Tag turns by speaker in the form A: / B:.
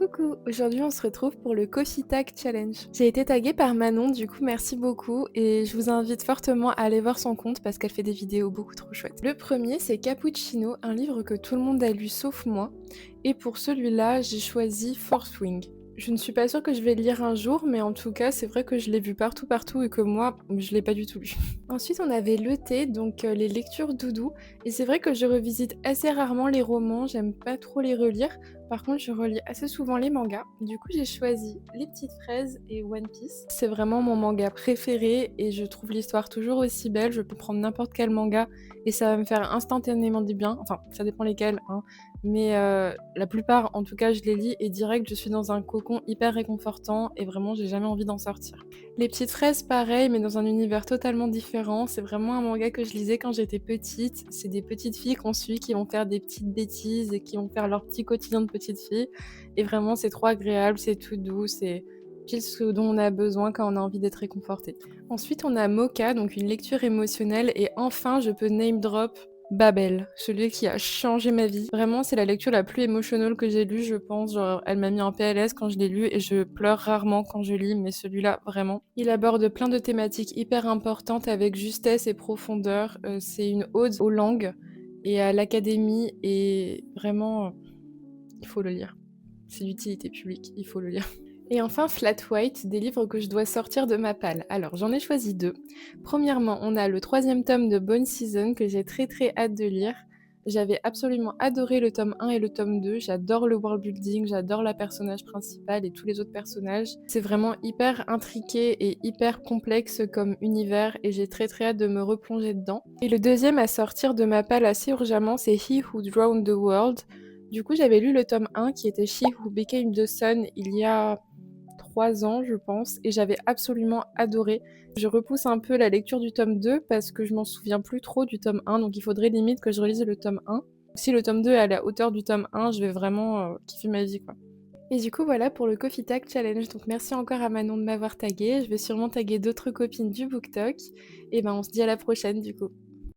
A: Coucou, aujourd'hui on se retrouve pour le Coffee Tag Challenge. J'ai été taguée par Manon, du coup merci beaucoup et je vous invite fortement à aller voir son compte parce qu'elle fait des vidéos beaucoup trop chouettes. Le premier c'est Cappuccino, un livre que tout le monde a lu sauf moi et pour celui-là j'ai choisi Fourth Wing. Je ne suis pas sûre que je vais le lire un jour, mais en tout cas c'est vrai que je l'ai vu partout et que moi je l'ai pas du tout lu. Ensuite on avait le thé, donc les lectures doudou et c'est vrai que je revisite assez rarement les romans, j'aime pas trop les relire. Par contre, je relis assez souvent les mangas. Du coup, j'ai choisi Les Petites Fraises et One Piece. C'est vraiment mon manga préféré et je trouve l'histoire toujours aussi belle. Je peux prendre n'importe quel manga et ça va me faire instantanément du bien. Enfin, ça dépend lesquels, hein. Mais la plupart, en tout cas, je les lis et direct, je suis dans un cocon hyper réconfortant et vraiment, j'ai jamais envie d'en sortir. Les Petites Fraises, pareil, mais dans un univers totalement différent. C'est vraiment un manga que je lisais quand j'étais petite. C'est des petites filles qu'on suit qui vont faire des petites bêtises et qui vont faire leur petit quotidien de petite fille. Et vraiment, c'est trop agréable, c'est tout doux, c'est pile ce dont on a besoin quand on a envie d'être réconforté. Ensuite, on a Mocha, donc une lecture émotionnelle. Et enfin, je peux name drop Babel, celui qui a changé ma vie. Vraiment, c'est la lecture la plus émotionnelle que j'ai lue, je pense. Genre, elle m'a mis en PLS quand je l'ai lu et je pleure rarement quand je lis, mais celui-là, vraiment. Il aborde plein de thématiques hyper importantes avec justesse et profondeur. C'est une ode aux langues et à l'académie et vraiment, il faut le lire. C'est d'utilité publique, il faut le lire. Et enfin, Flat White, des livres que je dois sortir de ma palle. Alors, j'en ai choisi deux. Premièrement, on a le troisième tome de Bone Season que j'ai très hâte de lire. J'avais absolument adoré le tome 1 et le tome 2. J'adore le world building, j'adore la personnage principale et tous les autres personnages. C'est vraiment hyper intriqué et hyper complexe comme univers et j'ai très hâte de me replonger dedans. Et le deuxième à sortir de ma palle assez urgemment, c'est He Who Drowned the World. Du coup, j'avais lu le tome 1 qui était She Who Became the Sun il y a 3 ans, je pense, et j'avais absolument adoré. Je repousse un peu la lecture du tome 2 parce que je m'en souviens plus trop du tome 1, donc il faudrait limite que je relise le tome 1. Si le tome 2 est à la hauteur du tome 1, je vais vraiment kiffer ma vie, quoi. Et du coup, voilà pour le Coffee Tag Challenge. Donc merci encore à Manon de m'avoir tagué. Je vais sûrement taguer d'autres copines du BookTok. Et ben on se dit à la prochaine du coup.